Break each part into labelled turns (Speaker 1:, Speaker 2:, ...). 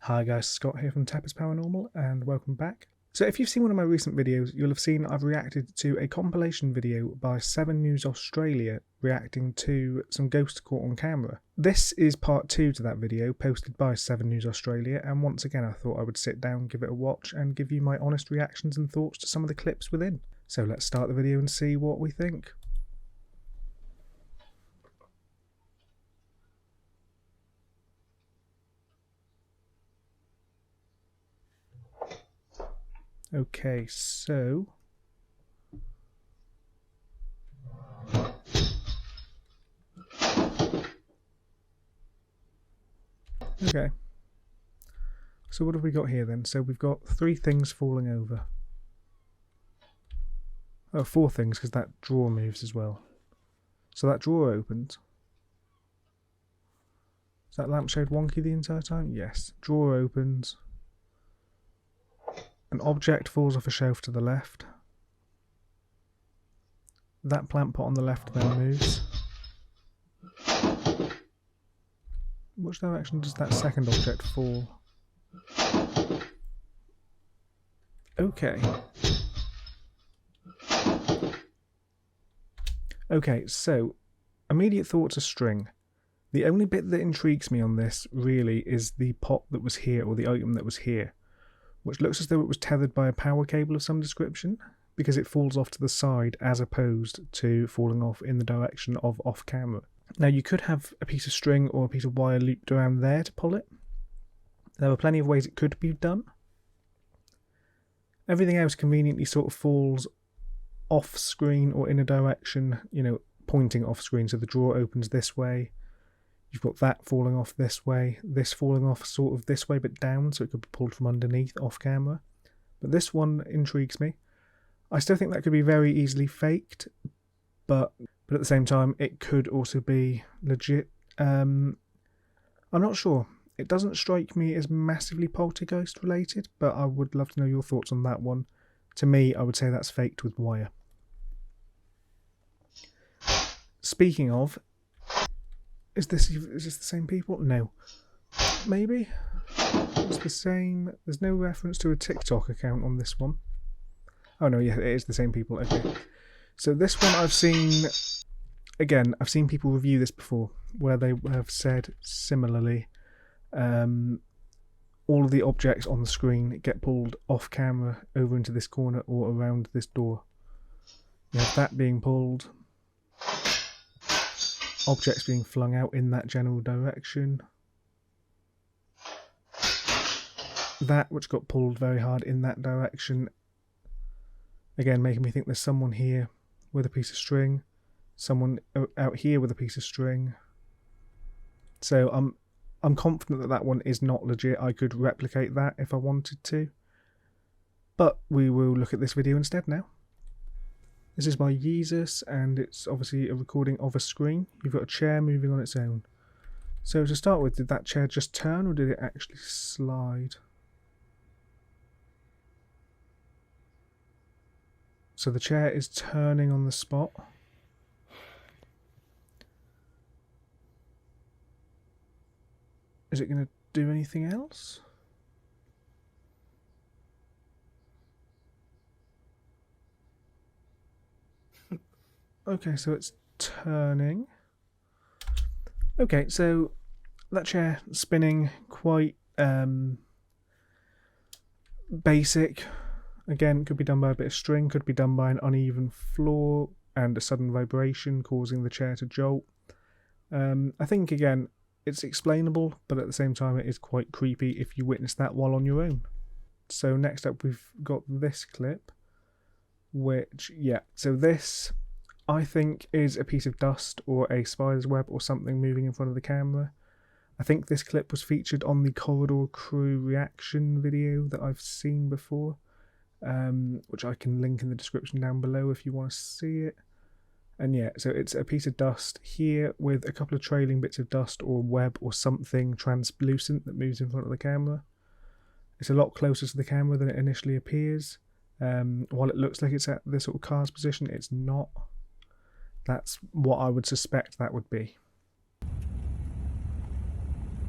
Speaker 1: Hi guys, Scott here from TEPIS Paranormal and welcome back. So if you've seen one of my recent videos, you'll have seen I've reacted to a compilation video by 7 News Australia reacting to some ghosts caught on camera. This is part 2 to that video posted by 7 News Australia, and once again I thought I would sit down, give it a watch and give you my honest reactions and thoughts to some of the clips within. So let's start the video and see what we think. Okay, so so what have we got here then? So we've got 3 things falling over. Oh, 4 things, because that drawer moves as well. So that drawer opens. Is that lampshade wonky the entire time? Yes. Drawer opens. An object falls off a shelf to the left. That plant pot on the left then moves. Which direction does that second object fall? Okay. Okay, so immediate thoughts are string. The only bit that intrigues me on this really is the pot that was here, or the item that was here, which looks as though it was tethered by a power cable of some description, because it falls off to the side as opposed to falling off in the direction of off camera. Now you could have a piece of string or a piece of wire looped around there to pull it. There are plenty of ways it could be done. Everything else conveniently sort of falls off screen or in a direction, you know, pointing off screen. So the drawer opens this way. You've got that falling off this way, this falling off sort of this way but down, so it could be pulled from underneath off camera. But this one intrigues me. I still think that could be very easily faked, but at the same time it could also be legit. I'm not sure. It doesn't strike me as massively poltergeist related, but I would love to know your thoughts on that one. To me, I would say that's faked with wire. Speaking of, is this the same people? No. Maybe? It's the same. There's no reference to a TikTok account on this one. Oh no, yeah, it is the same people. Okay. So this one I've seen, again, I've seen people review this before, where they have said similarly, all of the objects on the screen get pulled off camera over into this corner or around this door. You have that being pulled, objects being flung out in that general direction, that which got pulled very hard in that direction, again making me think there's someone here with a piece of string, someone out here with a piece of string. So I'm confident that that one is not legit. I could replicate that if I wanted to, but we will look at this video instead now. This is by Jesus, and it's obviously a recording of a screen. You've got a chair moving on its own. So to start with, did that chair just turn or did it actually slide? So the chair is turning on the spot. Is it going to do anything else? Okay, so it's turning. Okay, so that chair spinning, quite basic. Again, could be done by a bit of string, could be done by an uneven floor and a sudden vibration causing the chair to jolt. I think, again, it's explainable, but at the same time it is quite creepy if you witness that while on your own. So next up we've got this clip, which, yeah, so this I think is a piece of dust or a spider's web or something moving in front of the camera. I think this clip was featured on the Corridor Crew reaction video that I've seen before, which I can link in the description down below if you want to see it. And yeah, so it's a piece of dust here with a couple of trailing bits of dust or web or something translucent that moves in front of the camera. It's a lot closer to the camera than it initially appears. While it looks like it's at the sort of car's position, it's not. That's what I would suspect that would be.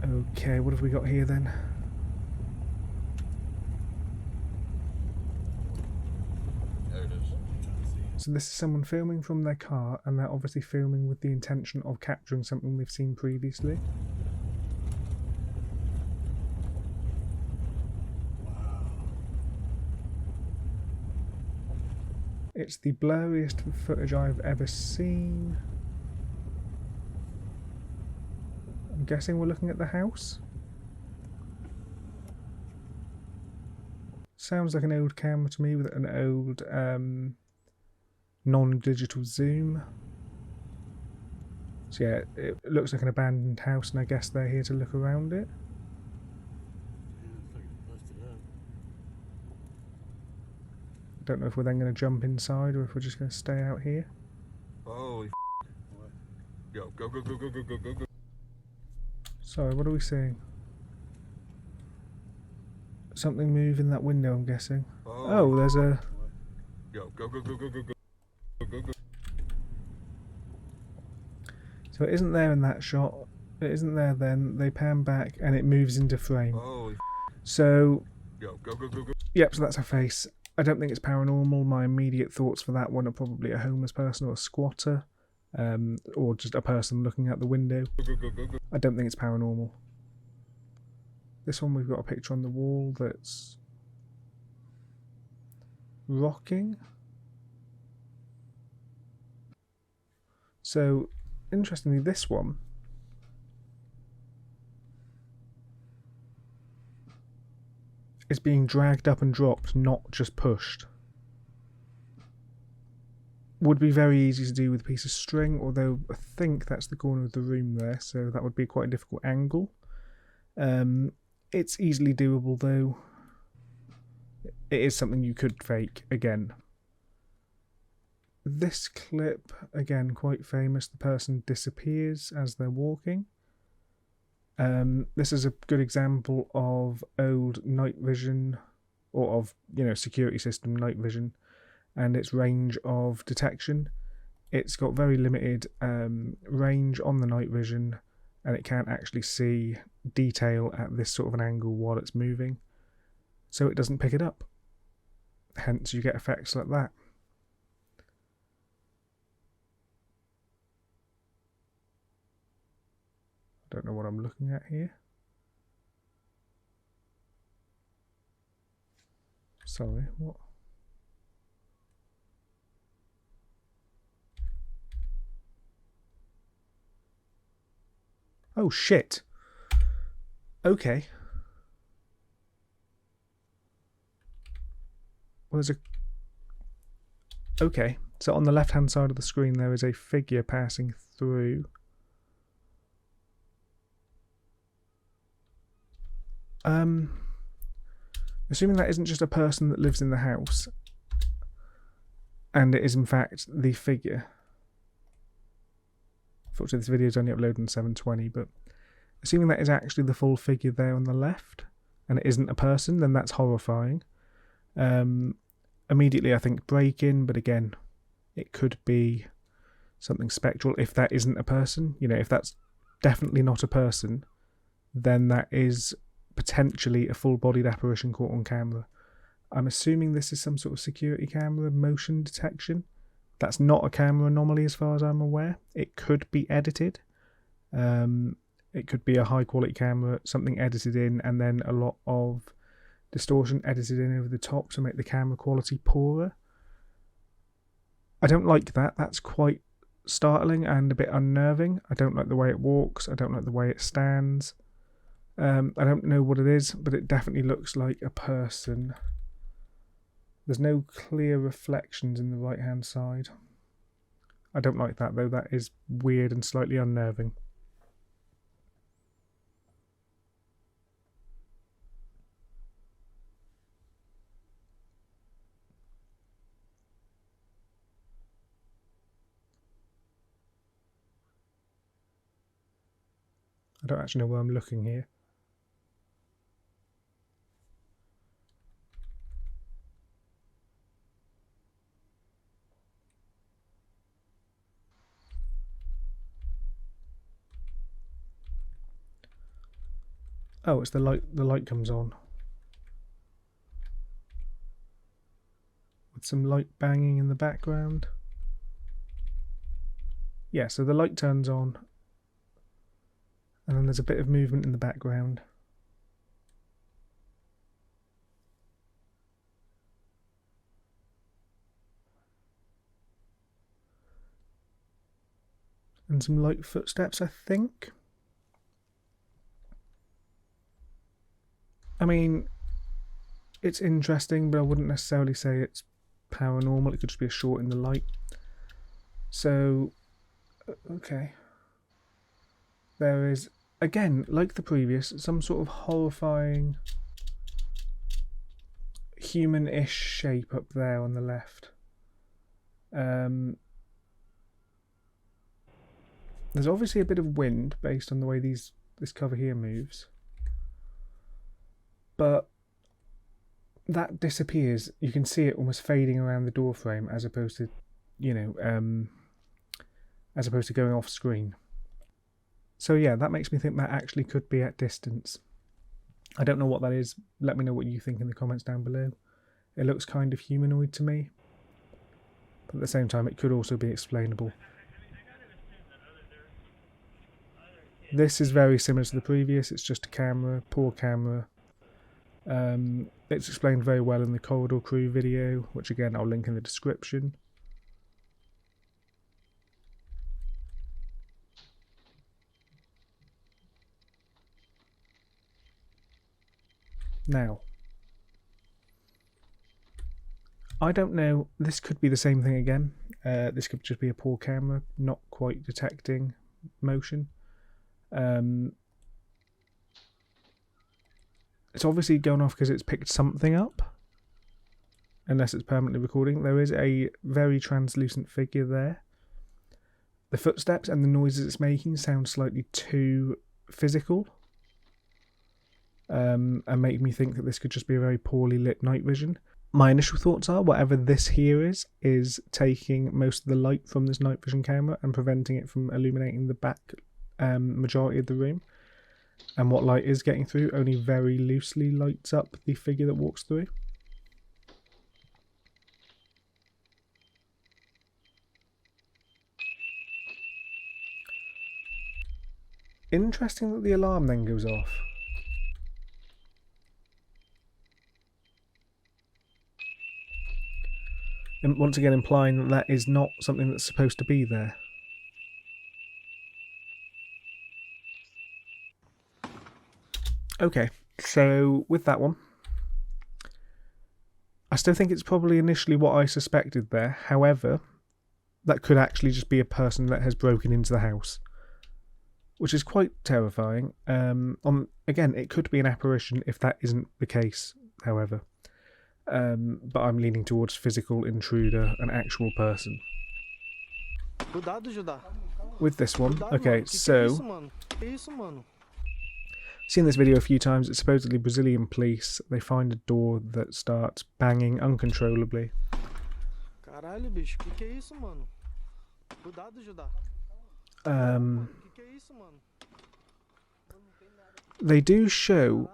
Speaker 1: Okay, what have we got here then? So this is someone filming from their car, and they're obviously filming with the intention of capturing something they've seen previously. It's the blurriest footage I've ever seen. I'm guessing we're looking at the house. Sounds like an old camera to me with an old non-digital zoom. So yeah, it looks like an abandoned house, and I guess they're here to look around it. Don't know if we're then going to jump inside or if we're just going to stay out here.
Speaker 2: Holy Go, go, go, go, go, go, go, go, go.
Speaker 1: Sorry, what are we seeing? Something move in that window, I'm guessing. Oh, there's a...
Speaker 2: Go, go, go, go, go, go, go, go, go.
Speaker 1: So it isn't there in that shot. It isn't there then. They pan back and it moves into frame.
Speaker 2: Holy
Speaker 1: So...
Speaker 2: Go, go, go, go, go.
Speaker 1: Yep, so that's her face. I don't think it's paranormal. My immediate thoughts for that one are probably a homeless person or a squatter. Or just a person looking out the window.
Speaker 2: Go, go, go, go.
Speaker 1: I don't think it's paranormal. This one we've got a picture on the wall that's rocking. So, interestingly, this one is being dragged up and dropped, not just pushed. Would be very easy to do with a piece of string, although I think that's the corner of the room there, so that would be quite a difficult angle. It's easily doable though. It is something you could fake again. This clip, again, quite famous. The person disappears as they're walking. This is a good example of old night vision, or of, security system night vision, and its range of detection. It's got very limited range on the night vision, and it can't actually see detail at this sort of an angle while it's moving, so it doesn't pick it up. Hence you get effects like that. I don't know what I'm looking at here. Sorry, what? Oh shit. Okay. Well, there's a... Okay, so on the left hand side of the screen there is a figure passing through. Assuming that isn't just a person that lives in the house, and it is in fact the figure. Unfortunately, this video is only uploaded in 720, but assuming that is actually the full figure there on the left, and it isn't a person, then that's horrifying. Immediately I think break-in, but again, it could be something spectral if that isn't a person. If that's definitely not a person, then that is potentially a full-bodied apparition caught on camera. I'm assuming this is some sort of security camera motion detection. That's not a camera anomaly as far as I'm aware. It could be edited. It could be a high-quality camera, something edited in, and then a lot of distortion edited in over the top to make the camera quality poorer. I don't like that. That's quite startling and a bit unnerving. I don't like the way it walks. I don't like the way it stands. I don't know what it is, but it definitely looks like a person. There's no clear reflections in the right hand side. I don't like that though. That is weird and slightly unnerving. I don't actually know where I'm looking here. Oh, it's the light. The light comes on with some light banging in the background. Yeah, so the light turns on, and then there's a bit of movement in the background. And some light footsteps, I think. I mean, it's interesting, but I wouldn't necessarily say it's paranormal. It could just be a short in the light. So, okay. There is, again, like the previous, some sort of horrifying human-ish shape up there on the left. There's obviously a bit of wind based on the way this cover here moves. But that disappears. You can see it almost fading around the door frame as opposed to, as opposed to going off screen. So yeah, that makes me think that actually could be at distance. I don't know what that is. Let me know what you think in the comments down below. It looks kind of humanoid to me, but at the same time it could also be explainable. This is very similar to the previous. It's just a camera, poor camera. It's explained very well in the Corridor Crew video, which again I'll link in the description. Now, I don't know, this could be the same thing again. This could just be a poor camera, not quite detecting motion. It's obviously going off because it's picked something up, unless it's permanently recording. There is a very translucent figure there. The footsteps and the noises it's making sound slightly too physical, and make me think that this could just be a very poorly lit night vision. My initial thoughts are whatever this here is taking most of the light from this night vision camera and preventing it from illuminating the back majority of the room. And what light is getting through only very loosely lights up the figure that walks through. Interesting that the alarm then goes off. And once again implying that that is not something that's supposed to be there. Okay, so with that one, I still think it's probably initially what I suspected there. However, that could actually just be a person that has broken into the house, which is quite terrifying. Again, it could be an apparition if that isn't the case, however. But I'm leaning towards physical intruder, an actual person. With this one, okay, so seen this video a few times. It's supposedly Brazilian police. They find a door that starts banging uncontrollably.
Speaker 3: Caralho, bicho, que é isso, mano? Cuidado, Judá. Que é isso, mano?
Speaker 1: They do show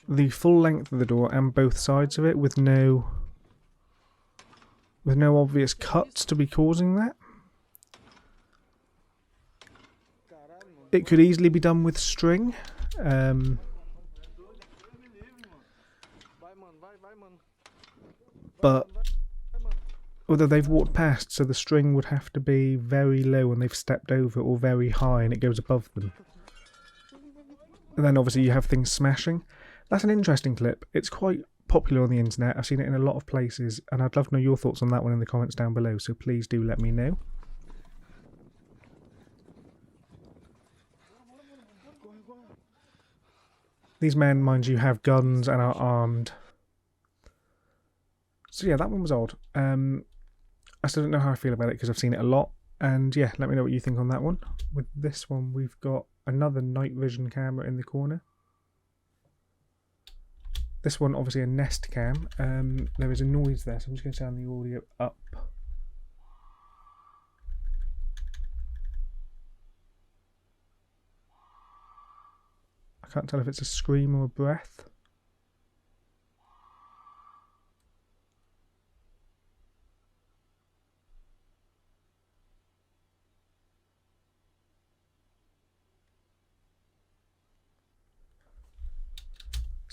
Speaker 1: the full length of the door and both sides of it with no obvious cuts to be causing that. It could easily be done with string. But although they've walked past, so the string would have to be very low and they've stepped over, or very high and it goes above them. And then obviously you have things smashing. That's an interesting clip. It's quite popular on the internet. I've seen it in a lot of places, and I'd love to know your thoughts on that one in the comments down below, so please do let me know. These men, mind you, have guns and are armed. So yeah, that one was odd. I still don't know how I feel about it because I've seen it a lot. And yeah, let me know what you think on that one. With this one, we've got another night vision camera in the corner. This one, obviously a Nest cam. There is a noise there, so I'm just going to turn the audio up. I can't tell if it's a scream or a breath.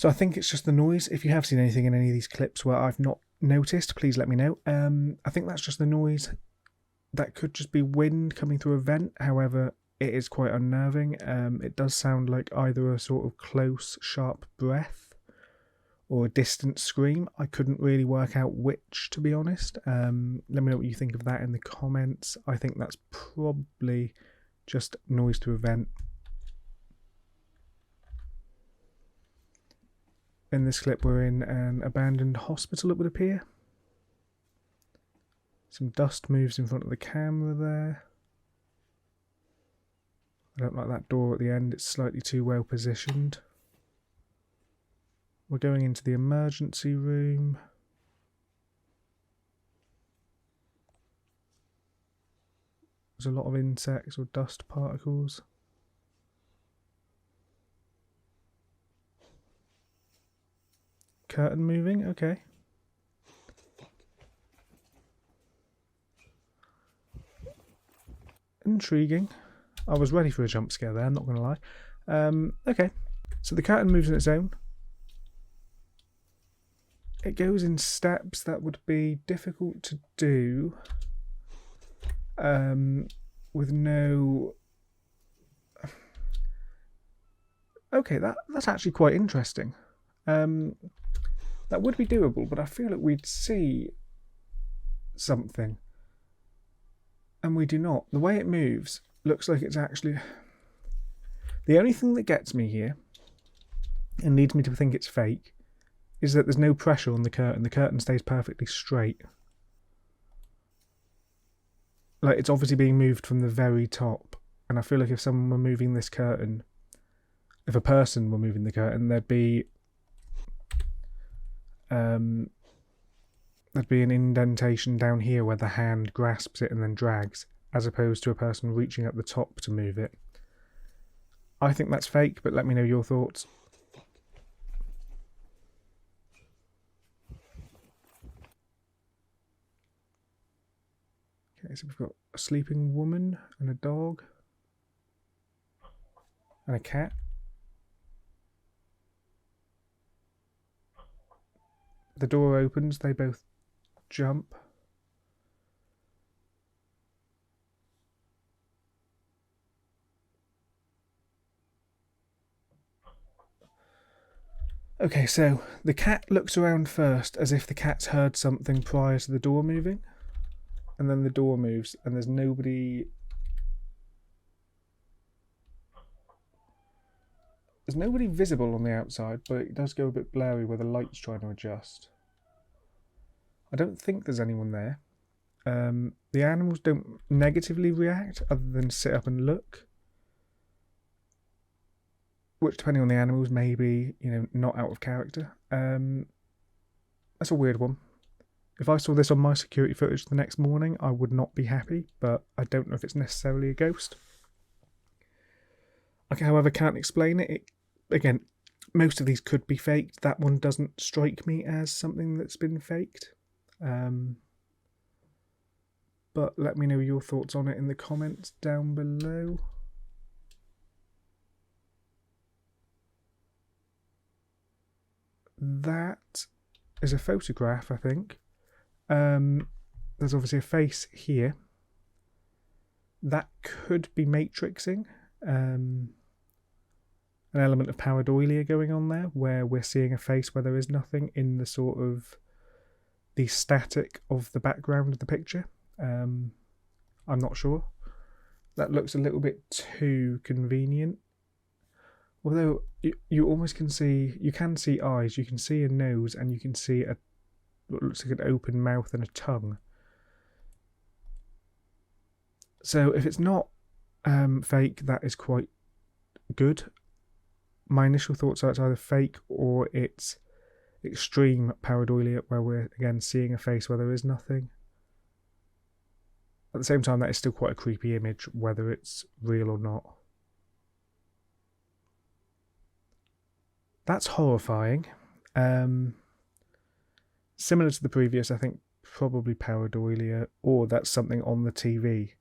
Speaker 1: So I think it's just the noise. If you have seen anything in any of these clips where I've not noticed, please let me know. I think that's just the noise. That could just be wind coming through a vent. However, it is quite unnerving. It does sound like either a sort of close, sharp breath or a distant scream. I couldn't really work out which, to be honest. Let me know what you think of that in the comments. I think that's probably just noise through a vent. In this clip, we're in an abandoned hospital, it would appear. Some dust moves in front of the camera there. I don't like that door at the end, it's slightly too well positioned. We're going into the emergency room. There's a lot of insects or dust particles. Curtain moving, okay. Intriguing. I was ready for a jump scare there, I'm not going to lie. Okay, so the curtain moves on its own. It goes in steps that would be difficult to do with no... Okay, that's actually quite interesting. That would be doable, but I feel like we'd see something. And we do not. The way it moves looks like it's actually... The only thing that gets me here, and leads me to think it's fake, is that there's no pressure on the curtain. The curtain stays perfectly straight. Like, it's obviously being moved from the very top. And I feel like if someone were moving this curtain, if a person were moving the curtain, there'd be an indentation down here where the hand grasps it and then drags, as opposed to a person reaching up the top to move it. I think that's fake, but let me know your thoughts. Okay, so we've got a sleeping woman and a dog and a cat. The door opens, they both jump. Okay, so the cat looks around first as if the cat's heard something prior to the door moving. And then the door moves and there's nobody... There's nobody visible on the outside, but it does go a bit blurry where the light's trying to adjust. I don't think there's anyone there. The animals don't negatively react other than sit up and look. Which, depending on the animals, may be, you know, not out of character. That's a weird one. If I saw this on my security footage the next morning, I would not be happy, but I don't know if it's necessarily a ghost. I, however, can't explain it. Again, most of these could be faked. That one doesn't strike me as something that's been faked. But let me know your thoughts on it in the comments down below. That is a photograph, I think. There's obviously a face here. That could be matrixing. An element of pareidolia going on there, where we're seeing a face where there is nothing in the sort of the static of the background of the picture. I'm not sure. That looks a little bit too convenient. Although you almost can see, you can see eyes, you can see a nose, and you can see what looks like an open mouth and a tongue. So if it's not fake, that is quite good. My initial thoughts are it's either fake or it's extreme pareidolia, where we're again seeing a face where there is nothing. At the same time, that is still quite a creepy image, whether it's real or not. That's horrifying. Similar to the previous, I think probably pareidolia, or that's something on the TV,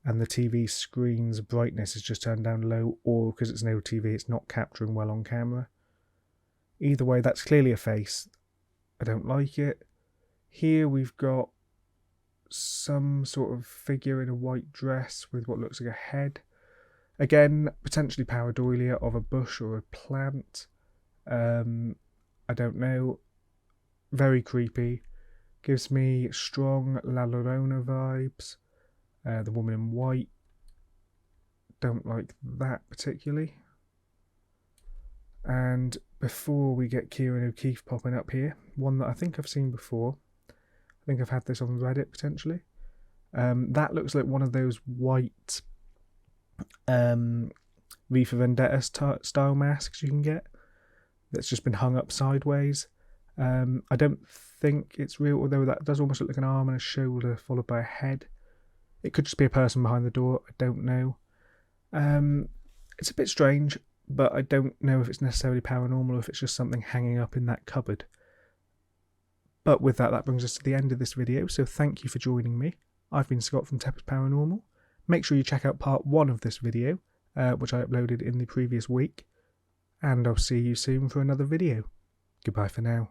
Speaker 1: and the TV screen's brightness is just turned down low, or because it's an old TV, it's not capturing well on camera. Either way, that's clearly a face. I don't like it. Here we've got some sort of figure in a white dress with what looks like a head. Again, potentially pareidolia of a bush or a plant. I don't know. Very creepy. Gives me strong La Llorona vibes. The woman in white. Don't like that particularly. And before we get Kieran O'Keefe popping up here, one that I think I've seen before. I think I've had this on Reddit potentially. That looks like one of those white V for Vendetta style masks you can get. That's just been hung up sideways. I don't think it's real, although that does almost look like an arm and a shoulder followed by a head. It could just be a person behind the door. I don't know. It's a bit strange, but I don't know if it's necessarily paranormal or if it's just something hanging up in that cupboard. But with that brings us to the end of this video, so thank you for joining me. I've been Scott from TEPIS Paranormal. Make sure you check out part 1 of this video, which I uploaded in the previous week, and I'll see you soon for another video. Goodbye for now.